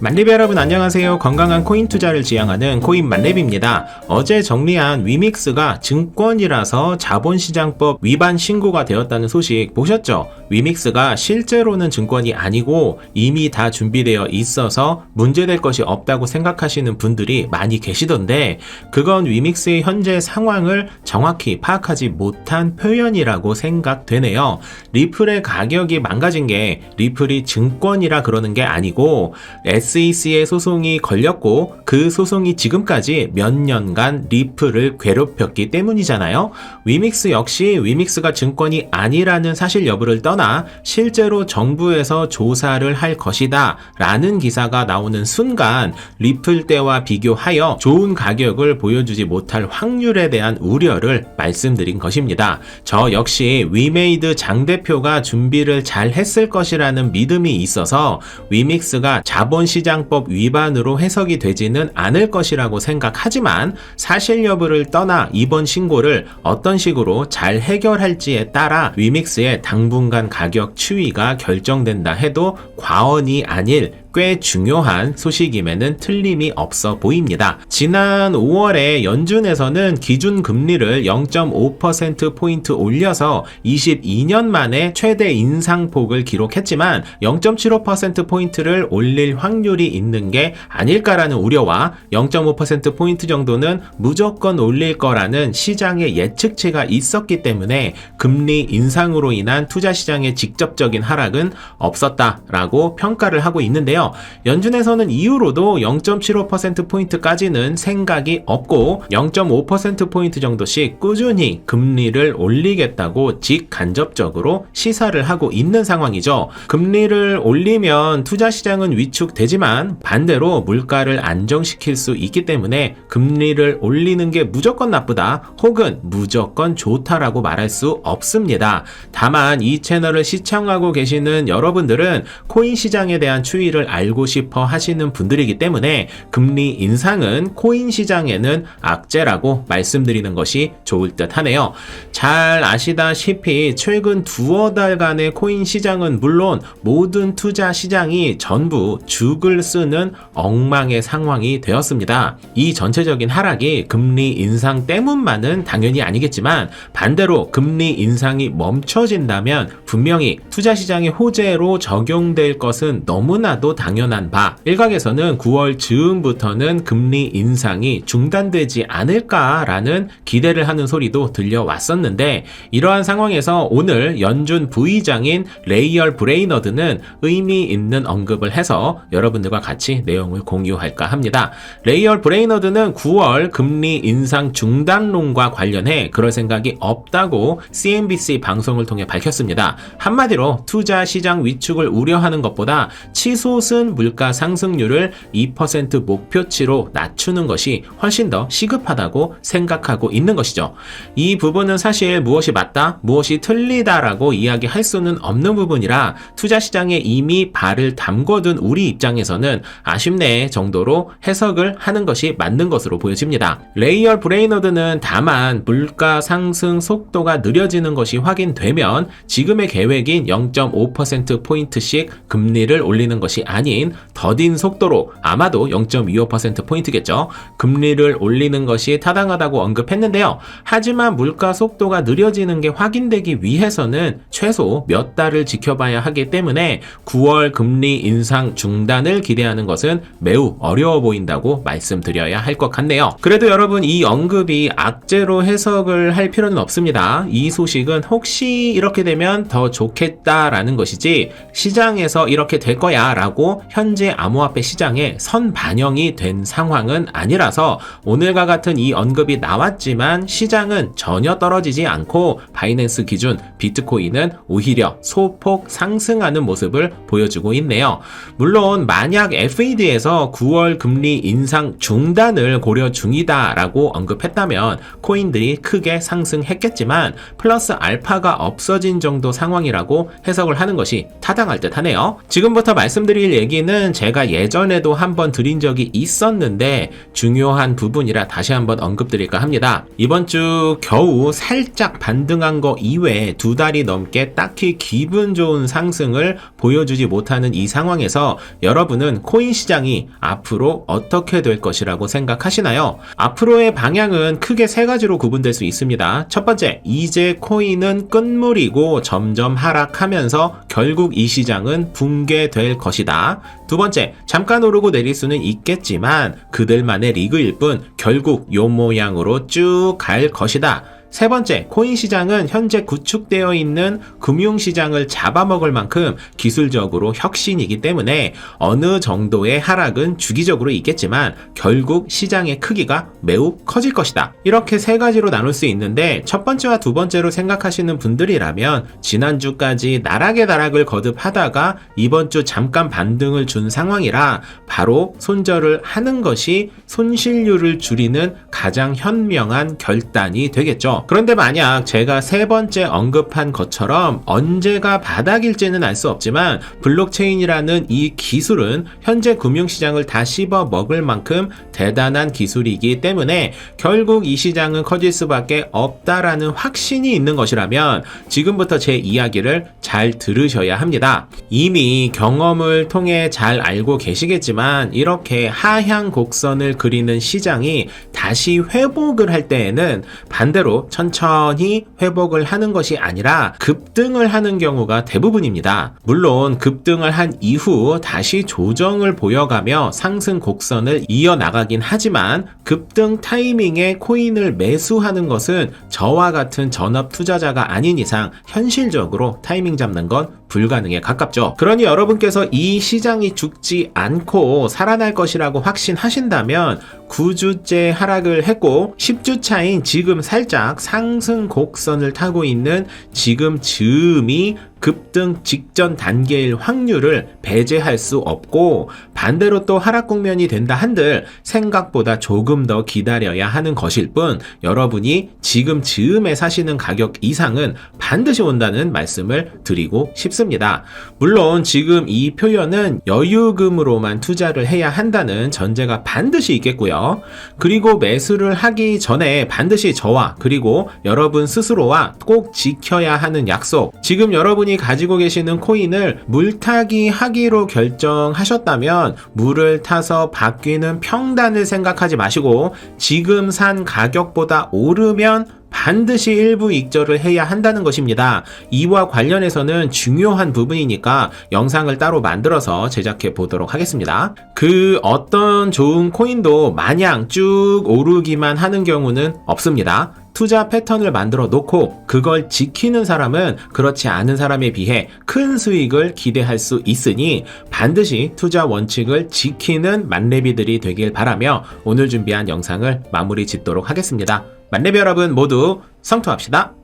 만렙 여러분 안녕하세요. 건강한 코인 투자를 지향하는 코인 만렙입니다. 어제 정리한 위믹스가 증권이라서 자본시장법 위반 신고가 되었다는 소식 보셨죠? 위믹스가 실제로는 증권이 아니고 이미 다 준비되어 있어서 문제될 것이 없다고 생각하시는 분들이 많이 계시던데, 그건 위믹스의 현재 상황을 정확히 파악하지 못한 표현이라고 생각되네요. 리플의 가격이 망가진 게 리플이 증권이라 그러는 게 아니고 SEC의 소송이 걸렸고 그 소송이 지금까지 몇 년간 리플을 괴롭혔기 때문이잖아요. 위믹스 역시 위믹스가 증권이 아니라는 사실 여부를 떠나 실제로 정부에서 조사를 할 것이다 라는 기사가 나오는 순간 리플 때와 비교하여 좋은 가격을 보여주지 못할 확률에 대한 우려를 말씀드린 것입니다. 저 역시 위메이드 장 대표가 준비를 잘 했을 것이라는 믿음이 있어서 위믹스가 자본시장법 위반으로 해석이 되지는 않을 것이라고 생각하지만, 사실 여부를 떠나 이번 신고를 어떤 식으로 잘 해결할지에 따라 위믹스의 당분간 가격 추이가 결정된다 해도 과언이 아닐 꽤 중요한 소식임에는 틀림이 없어 보입니다. 지난 5월에 연준에서는 기준 금리를 0.5%포인트 올려서 22년 만에 최대 인상폭을 기록했지만 0.75%포인트를 올릴 확률이 있는 게 아닐까라는 우려와 0.5%포인트 정도는 무조건 올릴 거라는 시장의 예측치가 있었기 때문에 금리 인상으로 인한 투자시장의 직접적인 하락은 없었다라고 평가를 하고 있는데요. 연준에서는 이후로도 0.75%포인트까지는 생각이 없고 0.5%포인트 정도씩 꾸준히 금리를 올리겠다고 직간접적으로 시사를 하고 있는 상황이죠. 금리를 올리면 투자시장은 위축되지만 반대로 물가를 안정시킬 수 있기 때문에 금리를 올리는 게 무조건 나쁘다 혹은 무조건 좋다라고 말할 수 없습니다. 다만 이 채널을 시청하고 계시는 여러분들은 코인 시장에 대한 추이를 알고 싶어 하시는 분들이기 때문에 금리 인상은 코인 시장에는 악재라고 말씀드리는 것이 좋을 듯 하네요. 잘 아시다시피 최근 두어 달간의 코인 시장은 물론 모든 투자 시장이 전부 죽을 쓰는 엉망의 상황이 되었습니다. 이 전체적인 하락이 금리 인상 때문만은 당연히 아니겠지만 반대로 금리 인상이 멈춰진다면 분명히 투자 시장의 호재로 적용될 것은 너무나도 당연한 바, 일각에서는 9월 즈음부터는 금리 인상이 중단되지 않을까라는 기대를 하는 소리도 들려왔었는데, 이러한 상황에서 오늘 연준 부의장인 레이얼 브레이너드는 의미 있는 언급을 해서 여러분들과 같이 내용을 공유할까 합니다. 레이얼 브레이너드는 9월 금리 인상 중단론과 관련해 그럴 생각이 없다고 CNBC 방송을 통해 밝혔습니다. 한마디로 투자 시장 위축을 우려하는 것보다 치솟은 물가 상승률을 2% 목표치로 낮추는 것이 훨씬 더 시급하다고 생각하고 있는 것이죠. 이 부분은 사실 무엇이 맞다, 무엇이 틀리다라고 이야기할 수는 없는 부분이라 투자 시장에 이미 발을 담궈둔 우리 입장에서는 아쉽네 정도로 해석을 하는 것이 맞는 것으로 보여집니다. 레이얼 브레이너드는 다만 물가 상승 속도가 느려지는 것이 확인되면 지금의 계획인 0.5%포인트씩 금리를 올리는 것이 아닌 더딘 속도로, 아마도 0.25%포인트겠죠. 금리를 올리는 것이 타당하다고 언급했는데요. 하지만 물가 속도가 느려지는 게 확인되기 위해서는 최소 몇 달을 지켜봐야 하기 때문에 9월 금리 인상 중단을 기대하는 것은 매우 어려워 보인다고 말씀드려야 할 것 같네요. 그래도 여러분, 이 언급이 악재로 해석을 할 필요는 없습니다. 이 소식은 혹시 이렇게 되면 더 좋겠다라는 것이지 시장에서 이렇게 될 거야 라고 현재 암호화폐 시장에 선반영이 된 상황은 아니라서 오늘과 같은 이 언급이 나왔지만 시장은 전혀 떨어지지 않고 바이낸스 기준 비트코인은 오히려 소폭 상승하는 모습을 보여주고 있네요. 물론 만약 FED에서 9월 금리 인상 중단을 고려 중이다 라고 언급했다면 코인들이 크게 상승했겠지만 플러스 알파가 없어진 정도 상황이라고 해석을 하는 것이 타당할 듯 하네요. 지금부터 말씀드릴 얘기는 제가 예전에도 한번 드린 적이 있었는데 중요한 부분이라 다시 한번 언급드릴까 합니다. 이번 주 겨우 살짝 반등한 거 이외에 2달이 넘게 딱히 기분 좋은 상승을 보여주지 못하는 이 상황에서 여러분은 코인 시장이 앞으로 어떻게 될 것이라고 생각하시나요? 앞으로의 방향은 크게 3가지로 구분될 수 있습니다. 첫 번째, 이제 코인은 끝물이고 점점 하락하면서 결국 이 시장은 붕괴될 것이다. 두 번째, 잠깐 오르고 내릴 수는 있겠지만 그들만의 리그일 뿐 결국 요 모양으로 쭉 갈 것이다. 세 번째, 코인 시장은 현재 구축되어 있는 금융시장을 잡아먹을 만큼 기술적으로 혁신이기 때문에 어느 정도의 하락은 주기적으로 있겠지만 결국 시장의 크기가 매우 커질 것이다. 이렇게 3가지로 나눌 수 있는데 첫 번째와 두 번째로 생각하시는 분들이라면 지난주까지 나락의 거듭하다가 이번 주 잠깐 반등을 준 상황이라 바로 손절을 하는 것이 손실률을 줄이는 가장 현명한 결단이 되겠죠. 그런데 만약 제가 3번째 언급한 것처럼 언제가 바닥일지는 알 수 없지만 블록체인이라는 이 기술은 현재 금융시장을 다 씹어 먹을 만큼 대단한 기술이기 때문에 결국 이 시장은 커질 수밖에 없다라는 확신이 있는 것이라면 지금부터 제 이야기를 잘 들으셔야 합니다. 이미 경험을 통해 잘 알고 계시겠지만 이렇게 하향 곡선을 그리는 시장이 다시 회복을 할 때에는 반대로 천천히 회복을 하는 것이 아니라 급등을 하는 경우가 대부분입니다. 물론 급등을 한 이후 다시 조정을 보여가며 상승 곡선을 이어나가긴 하지만 급등 타이밍에 코인을 매수하는 것은 저와 같은 전업 투자자가 아닌 이상 현실적으로 타이밍 잡는 건 불가능에 가깝죠. 그러니 여러분께서 이 시장이 죽지 않고 살아날 것이라고 확신하신다면 9주째 하락을 했고 10주 차인 지금 살짝 상승 곡선을 타고 있는 지금 즈음이 급등 직전 단계일 확률을 배제할 수 없고 반대로 또 하락 국면이 된다 한들 생각보다 조금 더 기다려야 하는 것일 뿐 여러분이 지금 즈음에 사시는 가격 이상은 반드시 온다는 말씀을 드리고 싶습니다. 물론 지금 이 표현은 여유금으로만 투자를 해야 한다는 전제가 반드시 있겠고요. 그리고 매수를 하기 전에 반드시 저와 그리고 여러분 스스로와 꼭 지켜야 하는 약속, 지금 여러분이 가지고 계시는 코인을 물타기 하기로 결정하셨다면 물을 타서 바뀌는 평단을 생각하지 마시고 지금 산 가격보다 오르면 반드시 일부 익절을 해야 한다는 것입니다. 이와 관련해서는 중요한 부분이니까 영상을 따로 만들어서 제작해 보도록 하겠습니다. 그 어떤 좋은 코인도 마냥 쭉 오르기만 하는 경우는 없습니다. 투자 패턴을 만들어 놓고 그걸 지키는 사람은 그렇지 않은 사람에 비해 큰 수익을 기대할 수 있으니 반드시 투자 원칙을 지키는 만레비들이 되길 바라며 오늘 준비한 영상을 마무리 짓도록 하겠습니다. 만레비 여러분 모두 성투합시다.